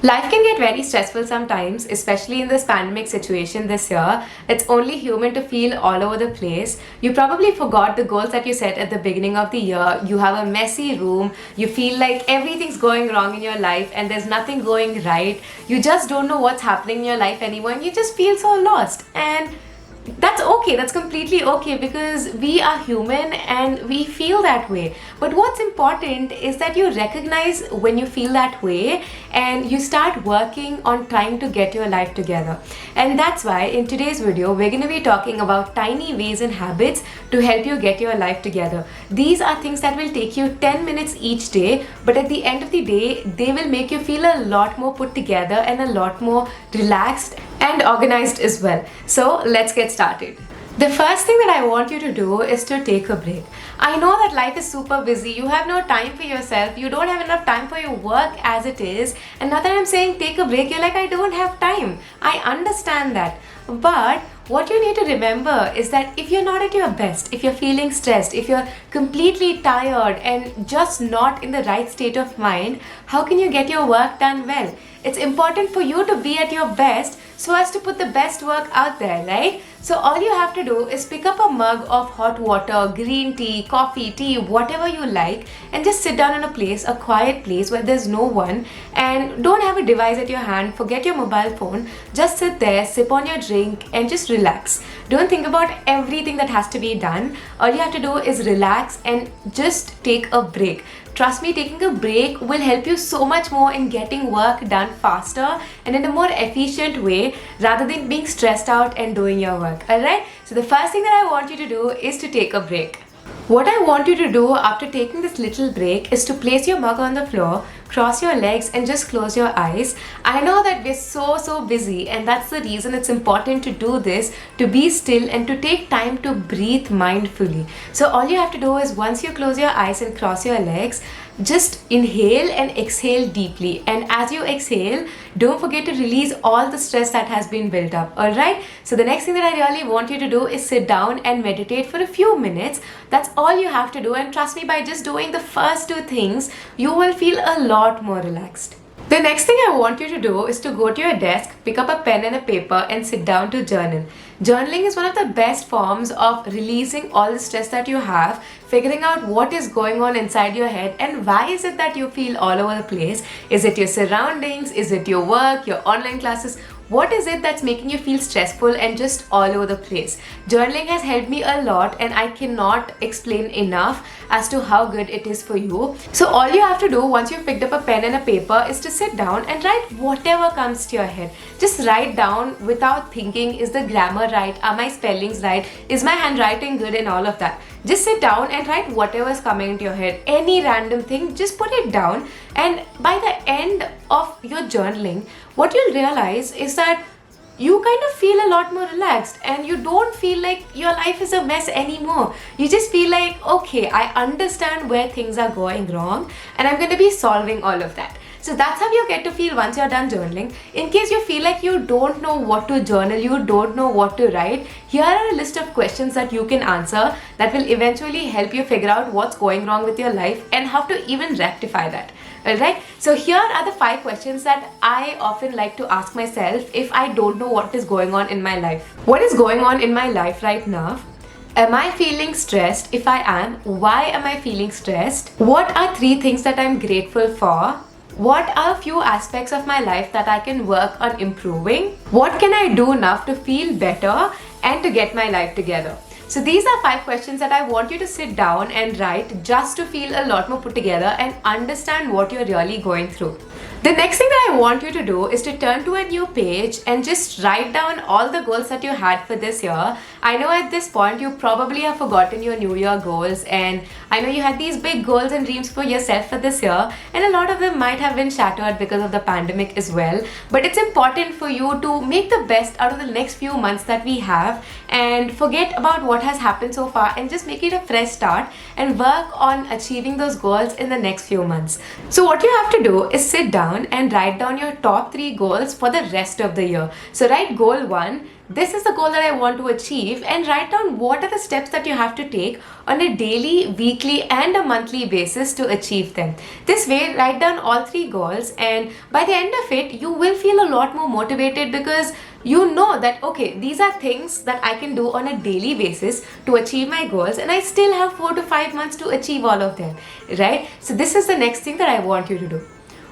Life can get very stressful sometimes, especially in this pandemic situation this year. It's only human to feel all over the place. You probably forgot the goals that you set at the beginning of the year. You have a messy room. You feel like everything's going wrong in your life and there's nothing going right. You just don't know what's happening in your life anymore and you just feel so lost. And that's okay, that's completely okay because we are human and we feel that way. But what's important is that you recognize when you feel that way and you start working on trying to get your life together. And that's why in today's video we're going to be talking about tiny ways and habits to help you get your life together. These are things that will take you 10 minutes each day, but at the end of the day they will make you feel a lot more put together and a lot more relaxed and organized as well. So let's get started. The first thing that I want you to do is to take a break. I know that life is super busy, you have no time for yourself, you don't have enough time for your work as it is, and now that I'm saying take a break, you're like, I don't have time. I understand that. But what you need to remember is that if you're not at your best, if you're feeling stressed, if you're completely tired and just not in the right state of mind, how can you get your work done well? It's important for you to be at your best so as to put the best work out there, right? So all you have to do is pick up a mug of hot water, green tea, coffee, tea, whatever you like, and just sit down in a place, a quiet place where there's no one, and don't have a device at your hand, forget your mobile phone, just sit there, sip on your drink and just relax. Don't think about everything that has to be done. All you have to do is relax and just take a break. Trust me, taking a break will help you so much more in getting work done faster and in a more efficient way rather than being stressed out and doing your work. Alright? So the first thing that I want you to do is to take a break. What I want you to do after taking this little break is to place your mug on the floor, cross your legs and just close your eyes. I know that we're so busy and that's the reason it's important to do this, to be still and to take time to breathe mindfully. So all you have to do is once you close your eyes and cross your legs, just inhale and exhale deeply, and as you exhale, don't forget to release all the stress that has been built up. Alright, so the next thing that I really want you to do is sit down and meditate for a few minutes. That's all you have to do, and trust me, by just doing the first two things you will feel a lot more relaxed. The next thing I want you to do is to go to your desk, pick up a pen and a paper and sit down to journal. Journaling is one of the best forms of releasing all the stress that you have, figuring out what is going on inside your head and why is it that you feel all over the place. Is it your surroundings? Is it your work, your online classes? What is it that's making you feel stressful and just all over the place? Journaling has helped me a lot and I cannot explain enough as to how good it is for you. So all you have to do once you've picked up a pen and a paper is to sit down and write whatever comes to your head. Just write down without thinking, is the grammar right? Are my spellings right? Is my handwriting good and all of that? Just sit down and write whatever is coming into your head. Any random thing, just put it down, and by the end of your journaling, what you'll realize is that you kind of feel a lot more relaxed and you don't feel like your life is a mess anymore. You just feel like, okay, I understand where things are going wrong and I'm going to be solving all of that. So that's how you get to feel once you're done journaling. In case you feel like you don't know what to journal, you don't know what to write, here are a list of questions that you can answer that will eventually help you figure out what's going wrong with your life and how to even rectify that. Alright, so here are the 5 questions that I often like to ask myself if I don't know what is going on in my life. What is going on in my life right now? Am I feeling stressed? If I am, why am I feeling stressed? What are 3 things that I'm grateful for? What are a few aspects of my life that I can work on improving? What can I do now to feel better and to get my life together? So these are 5 questions that I want you to sit down and write just to feel a lot more put together and understand what you're really going through. The next thing that I want you to do is to turn to a new page and just write down all the goals that you had for this year. I know at this point you probably have forgotten your New Year goals, and I know you had these big goals and dreams for yourself for this year, and a lot of them might have been shattered because of the pandemic as well. But it's important for you to make the best out of the next few months that we have and forget about what has happened so far and just make it a fresh start and work on achieving those goals in the next few months. So what you have to do is sit down down and write down your top 3 goals for the rest of the year. So write goal 1. This is the goal that I want to achieve, and write down what are the steps that you have to take on a daily, weekly, and a monthly basis to achieve them. This way, write down all 3 goals, and by the end of it, you will feel a lot more motivated because you know that okay, these are things that I can do on a daily basis to achieve my goals, and I still have 4 to 5 months to achieve all of them, right? So, this is the next thing that I want you to do.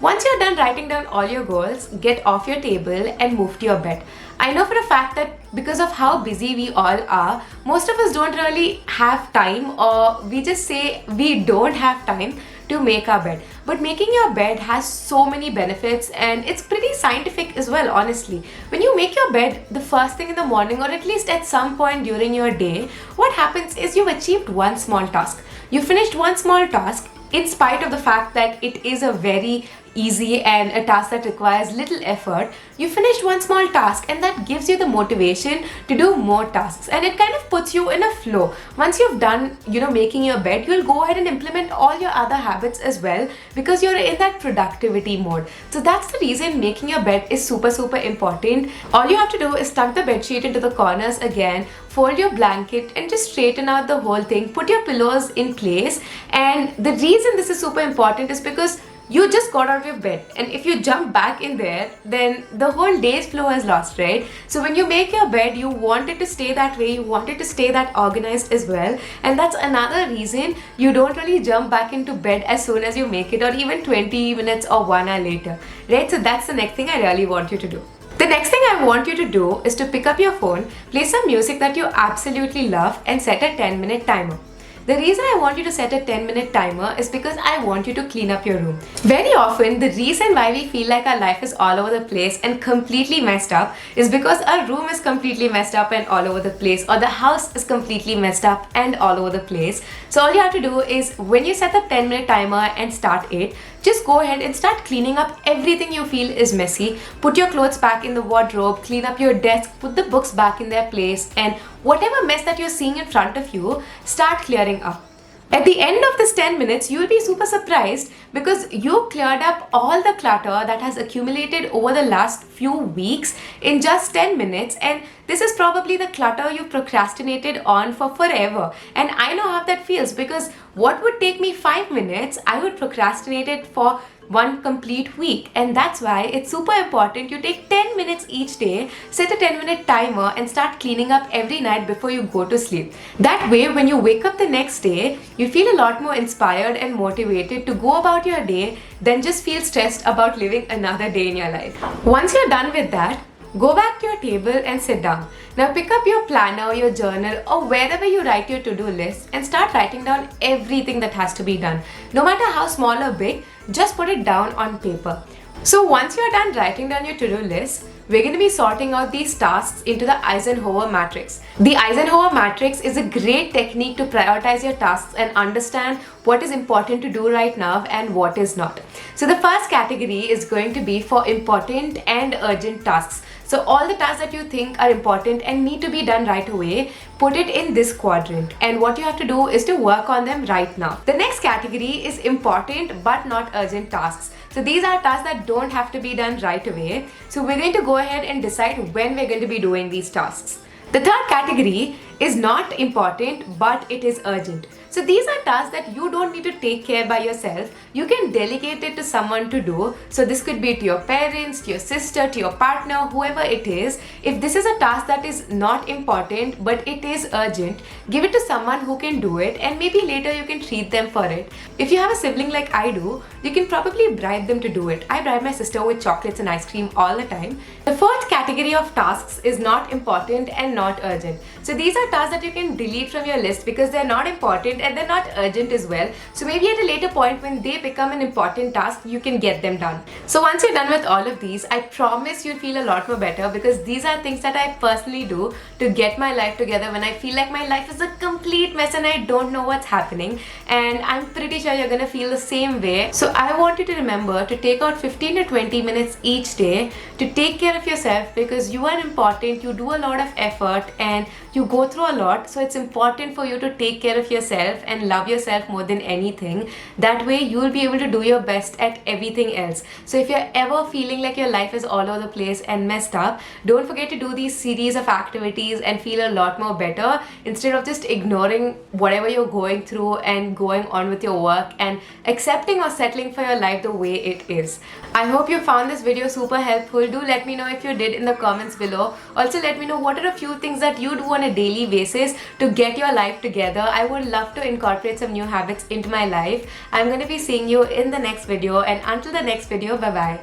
Once you're done writing down all your goals, get off your table and move to your bed. I know for a fact that because of how busy we all are, most of us don't really have time, or we just say we don't have time to make our bed. But making your bed has so many benefits, and it's pretty scientific as well, honestly. When you make your bed the first thing in the morning, or at least at some point during your day, what happens is you've achieved one small task. You finished one small task in spite of the fact that it is a very easy and a task that requires little effort. You finished one small task, and that gives you the motivation to do more tasks, and it kind of puts you in a flow. Once you've done making your bed, you'll go ahead and implement all your other habits as well because you're in that productivity mode. So that's the reason making your bed is super important. All you have to do is tuck the bed sheet into the corners again, fold your blanket, and just straighten out the whole thing. Put your pillows in place, and the reason this is super important is because you just got out of your bed, and if you jump back in there, then the whole day's flow is lost, right? So when you make your bed, you want it to stay that way, you want it to stay that organized as well, and that's another reason you don't really jump back into bed as soon as you make it, or even 20 minutes or 1 hour later, right? So that's the next thing I really want you to do. The next thing I want you to do is to pick up your phone, play some music that you absolutely love, and set a 10-minute timer. The reason I want you to set a 10-minute timer is because I want you to clean up your room. Very often, the reason why we feel like our life is all over the place and completely messed up is because our room is completely messed up and all over the place, or the house is completely messed up and all over the place. So all you have to do is, when you set the 10-minute timer and start it, just go ahead and start cleaning up everything you feel is messy. Put your clothes back in the wardrobe, clean up your desk, put the books back in their place, and whatever mess that you're seeing in front of you, start clearing up. At the end of this 10 minutes, you'll be super surprised because you cleared up all the clutter that has accumulated over the last few weeks in just 10 minutes. And this is probably the clutter you procrastinated on for forever. And I know how that feels because what would take me 5 minutes, I would procrastinate it for one complete week. And that's why it's super important you take 10 minutes each day, set a 10-minute timer, and start cleaning up every night before you go to sleep. That way, when you wake up the next day, you feel a lot more inspired and motivated to go about your day than just feel stressed about living another day in your life. Once you're done with that, go back to your table and sit down. Now pick up your planner, your journal, or wherever you write your to-do list and start writing down everything that has to be done. No matter how small or big, just put it down on paper. So once you're done writing down your to-do list, we're going to be sorting out these tasks into the Eisenhower matrix. The Eisenhower matrix is a great technique to prioritize your tasks and understand what is important to do right now and what is not. So the first category is going to be for important and urgent tasks. So all the tasks that you think are important and need to be done right away, put it in this quadrant. And what you have to do is to work on them right now. The next category is important but not urgent tasks. So these are tasks that don't have to be done right away. So we're going to go ahead and decide when we're going to be doing these tasks. The third category is not important but it is urgent. So these are tasks that you don't need to take care by yourself. You can delegate it to someone to do. So this could be to your parents, to your sister, to your partner, whoever it is. If this is a task that is not important but it is urgent, give it to someone who can do it, and maybe later you can treat them for it. If you have a sibling like I do, you can probably bribe them to do it. I bribe my sister with chocolates and ice cream all the time. The fourth category of tasks is not important and not urgent. So these are tasks that you can delete from your list because they're not important and they're not urgent as well. So maybe at a later point when they become an important task, you can get them done. So once you're done with all of these, I promise you'll feel a lot more better because these are things that I personally do to get my life together when I feel like my life is a complete mess and I don't know what's happening. And I'm pretty sure you're gonna feel the same way. So I want you to remember to take out 15 to 20 minutes each day to take care of yourself because you are important, you do a lot of effort, and you go through a lot. So it's important for you to take care of yourself and love yourself more than anything. That way you'll be able to do your best at everything else. So if you're ever feeling like your life is all over the place and messed up, don't forget to do these series of activities and feel a lot more better instead of just ignoring whatever you're going through and going on with your work and accepting or settling for your life the way it is. I hope you found this video super helpful. Do let me know if you did in the comments below. Also let me know what are a few things that you do on a daily basis to get your life together. I would love to incorporate some new habits into my life. I'm going to be seeing you in the next video, and until the next video, bye bye.